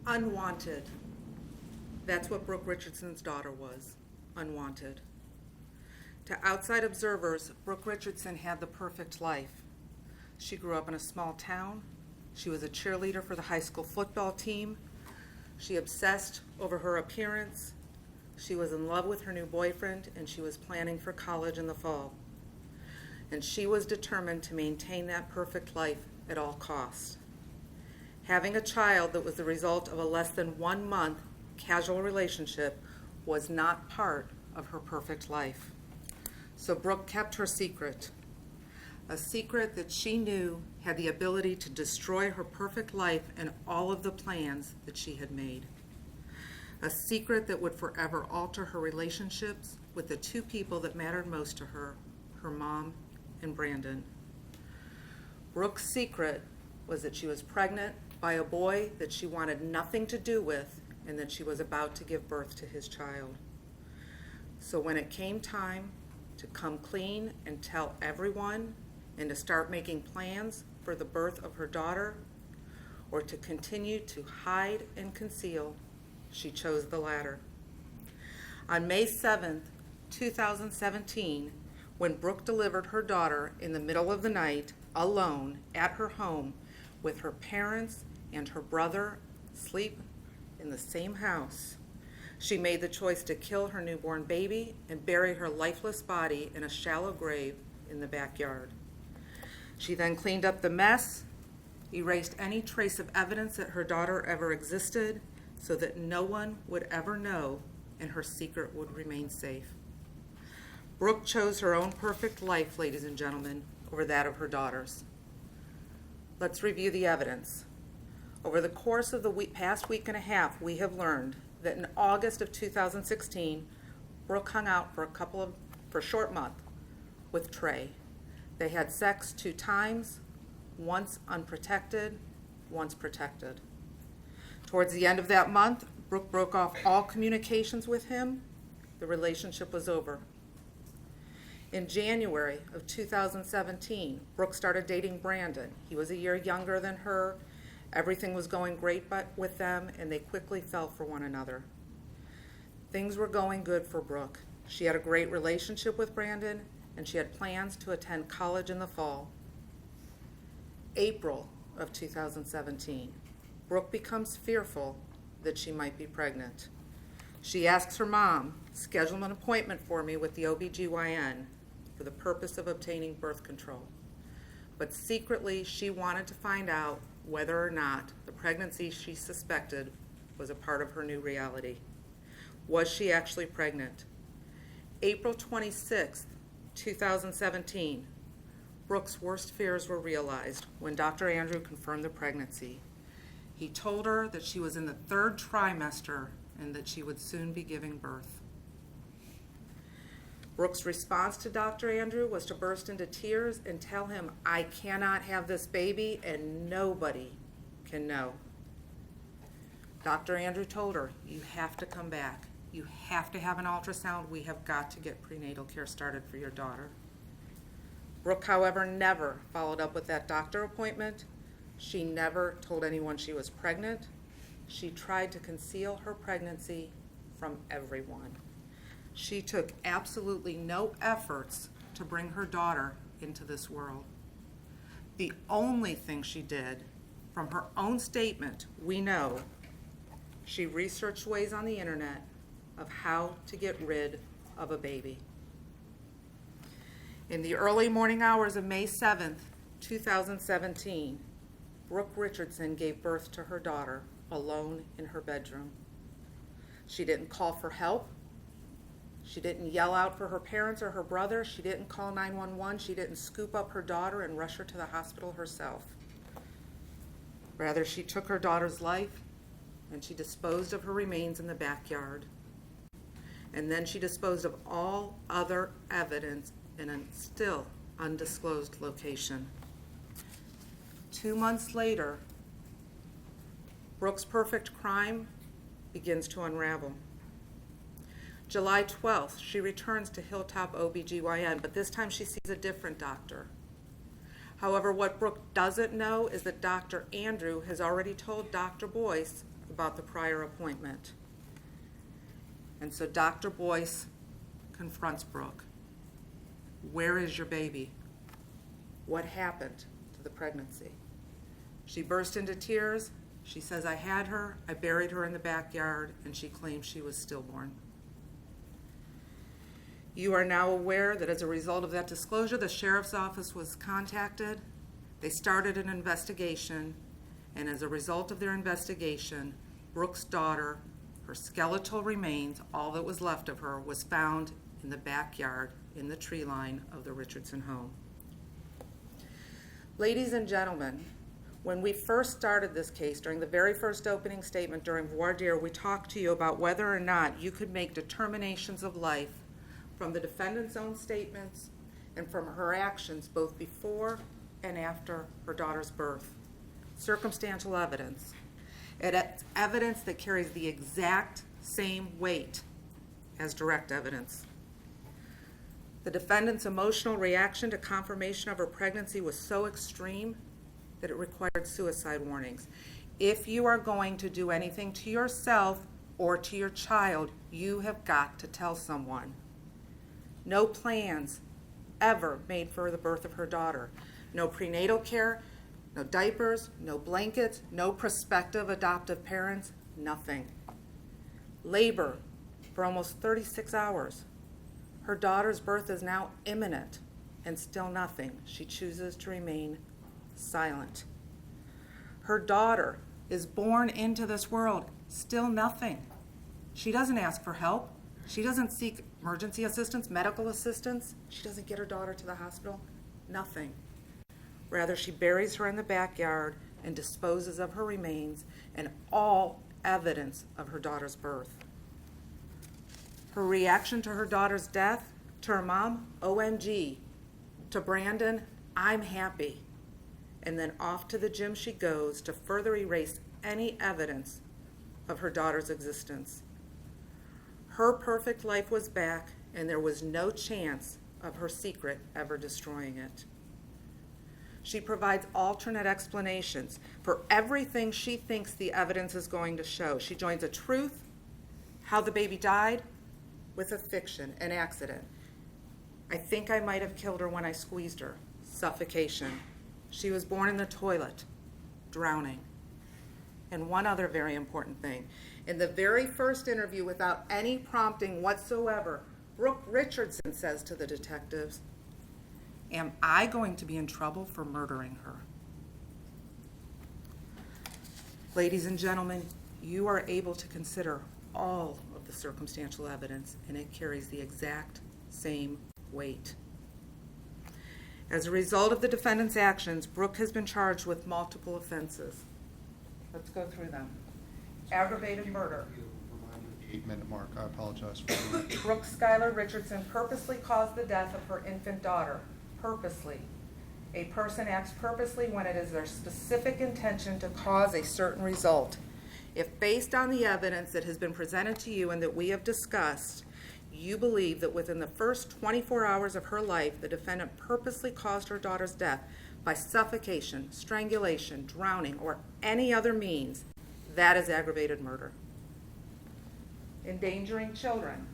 Unwanted. That's what Brooke Richardson's daughter was, unwanted. To outside observers, Brooke Richardson had the perfect life. She grew up in a small town. She was a cheerleader for the high school football team. She obsessed over her appearance. She was in love with her new boyfriend, and she was planning for college in the fall. And she was determined to maintain that perfect life at all costs. Having a child that was the result of a less than 1 month casual relationship was not part of her perfect life. So Brooke kept her secret, a secret that she knew had the ability to destroy her perfect life and all of the plans that she had made. A secret that would forever alter her relationships with the two people that mattered most to her, her mom and Brandon. Brooke's secret was that she was pregnant by a boy that she wanted nothing to do with and that she was about to give birth to his child. So when it came time to come clean and tell everyone and to start making plans for the birth of her daughter, or to continue to hide and conceal, she chose the latter. On May 7th, 2017, when Brooke delivered her daughter in the middle of the night, alone, at her home, with her parents and her brother asleep in the same house, she made the choice to kill her newborn baby and bury her lifeless body in a shallow grave in the backyard. She then cleaned up the mess, erased any trace of evidence that her daughter ever existed, so that no one would ever know and her secret would remain safe. Brooke chose her own perfect life, ladies and gentlemen, over that of her daughter's. Let's review the evidence. Over the course of the past week and a half, we have learned that in August of 2016, Brooke hung out for a short month with Trey. They had sex 2 times, once unprotected, once protected. Towards the end of that month, Brooke broke off all communications with him. The relationship was over. In January of 2017, Brooke started dating Brandon. He was a year younger than her. Everything was going great with them, and they quickly fell for one another. Things were going good for Brooke. She had a great relationship with Brandon, and she had plans to attend college in the fall. April of 2017, Brooke becomes fearful that she might be pregnant. She asks her mom, "Schedule an appointment for me with the OBGYN for the purpose of obtaining birth control." But secretly, she wanted to find out whether or not the pregnancy she suspected was a part of her new reality. Was she actually pregnant? April 26th, 2017, Brooke's worst fears were realized when Dr. Andrew confirmed the pregnancy. He told her that she was in the 3rd trimester and that she would soon be giving birth. Brooke's response to Dr. Andrew was to burst into tears and tell him, "I cannot have this baby and nobody can know." Dr. Andrew told her, "You have to come back. You have to have an ultrasound. We have got to get prenatal care started for your daughter." Brooke, however, never followed up with that doctor appointment. She never told anyone she was pregnant. She tried to conceal her pregnancy from everyone. She took absolutely no efforts to bring her daughter into this world. The only thing she did, from her own statement, we know, she researched ways on the internet of how to get rid of a baby. In the early morning hours of May 7th, 2017, Brooke Richardson gave birth to her daughter alone in her bedroom. She didn't call for help. She didn't yell out for her parents or her brother. She didn't call 911. She didn't scoop up her daughter and rush her to the hospital herself. Rather, she took her daughter's life and she disposed of her remains in the backyard. And then she disposed of all other evidence in a still undisclosed location. 2 months later, Brooke's perfect crime begins to unravel. July 12th, she returns to Hilltop OBGYN, but this time she sees a different doctor. However, what Brooke doesn't know is that Dr. Andrew has already told Dr. Boyce, about the prior appointment. And so Dr. Boyce confronts Brooke. Where is your baby? What happened to the pregnancy? She burst into tears. She says, I had her, I buried her in the backyard, and she claims she was stillborn. You are now aware that as a result of that disclosure, the sheriff's office was contacted. They started an investigation, and as a result of their investigation, Brooke's daughter, her skeletal remains, all that was left of her, was found in the backyard in the tree line of the Richardson home. Ladies and gentlemen, when we first started this case, during the very first opening statement during voir dire, we talked to you about whether or not you could make determinations of life from the defendant's own statements and from her actions both before and after her daughter's birth. Circumstantial evidence. It's evidence that carries the exact same weight as direct evidence. The defendant's emotional reaction to confirmation of her pregnancy was so extreme that it required suicide warnings. If you are going to do anything to yourself or to your child, you have got to tell someone. No plans ever made for the birth of her daughter. No prenatal care, no diapers, no blankets, no prospective adoptive parents, nothing. Labor for almost 36 hours. Her daughter's birth is now imminent and still nothing. She chooses to remain silent. Her daughter is born into this world, still nothing. She doesn't ask for help. She doesn't seek emergency assistance, medical assistance. She doesn't get her daughter to the hospital, nothing. Rather, she buries her in the backyard and disposes of her remains and all evidence of her daughter's birth. Her reaction to her daughter's death, to her mom, OMG. To Brandon, I'm happy. And then off to the gym she goes to further erase any evidence of her daughter's existence. Her perfect life was back, and there was no chance of her secret ever destroying it. She provides alternate explanations for everything she thinks the evidence is going to show. She joins a truth, how the baby died, with a fiction, an accident. I think I might have killed her when I squeezed her. Suffocation. She was born in the toilet, drowning. And one other very important thing. In the very first interview, without any prompting whatsoever, Brooke Richardson says to the detectives, am I going to be in trouble for murdering her? Ladies and gentlemen, you are able to consider all of the circumstantial evidence, and it carries the exact same weight. As a result of the defendant's actions, Brooke has been charged with multiple offenses. Let's go through them. Aggravated murder. Remind me of the 8-minute mark. I apologize for that. Brooke Skylar Richardson purposely caused the death of her infant daughter. Purposely. A person acts purposely when it is their specific intention to cause a certain result. If based on the evidence that has been presented to you and that we have discussed, you believe that within the first 24 hours of her life, the defendant purposely caused her daughter's death by suffocation, strangulation, drowning, or any other means, that is aggravated murder. Endangering children.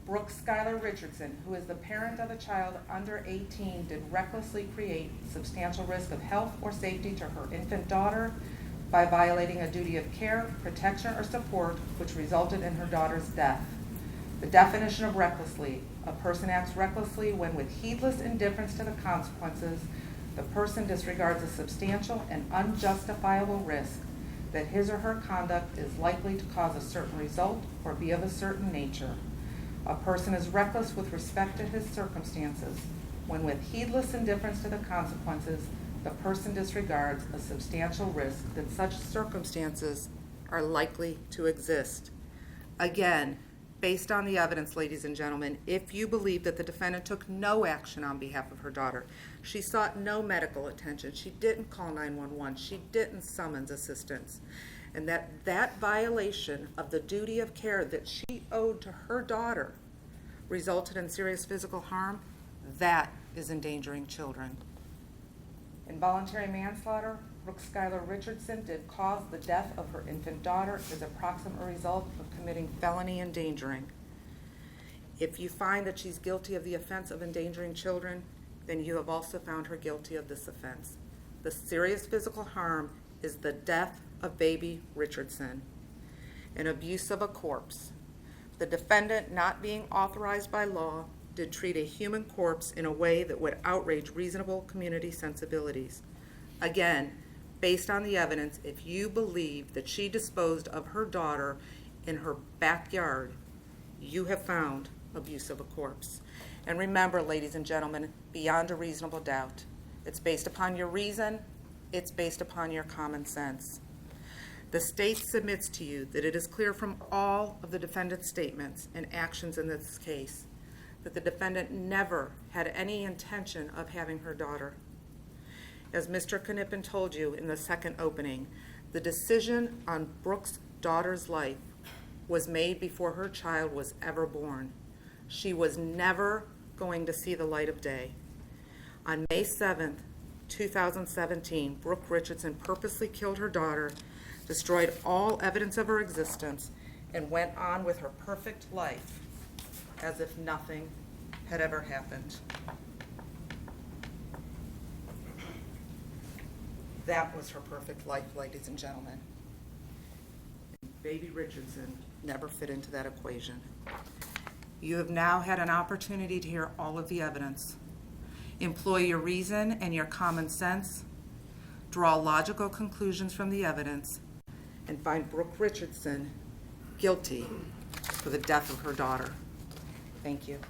Brooke Skylar Richardson, who is the parent of a child under 18, did recklessly create substantial risk of health or safety to her infant daughter by violating a duty of care, protection, or support which resulted in her daughter's death. The definition of recklessly: a person acts recklessly when with heedless indifference to the consequences, the person disregards a substantial and unjustifiable risk that his or her conduct is likely to cause a certain result or be of a certain nature. A person is reckless with respect to his circumstances when with heedless indifference to the consequences, the person disregards a substantial risk that such circumstances are likely to exist. Again, based on the evidence, ladies and gentlemen, if you believe that the defendant took no action on behalf of her daughter, she sought no medical attention, she didn't call 911, she didn't summons assistance, and that violation of the duty of care that she owed to her daughter resulted in serious physical harm, that is endangering children. Involuntary manslaughter. Brooke Skylar Richardson did cause the death of her infant daughter as a proximate result of committing felony endangering. If you find that she's guilty of the offense of endangering children, then you have also found her guilty of this offense. The serious physical harm is the death of baby Richardson, an abuse of a corpse. The defendant, not being authorized by law, did treat a human corpse in a way that would outrage reasonable community sensibilities. Again, based on the evidence, if you believe that she disposed of her daughter in her backyard, you have found abuse of a corpse. And remember, ladies and gentlemen, beyond a reasonable doubt, it's based upon your reason, it's based upon your common sense. The state submits to you that it is clear from all of the defendant's statements and actions in this case that the defendant never had any intention of having her daughter. As Mr. Knippen told you in the second opening, the decision on Brooke's daughter's life was made before her child was ever born. She was never going to see the light of day. On May 7th, 2017, Brooke Richardson purposely killed her daughter, destroyed all evidence of her existence, and went on with her perfect life as if nothing had ever happened. That was her perfect life, ladies and gentlemen. Baby Richardson never fit into that equation. You have now had an opportunity to hear all of the evidence. Employ your reason and your common sense, draw logical conclusions from the evidence, and find Brooke Richardson guilty for the death of her daughter. Thank you.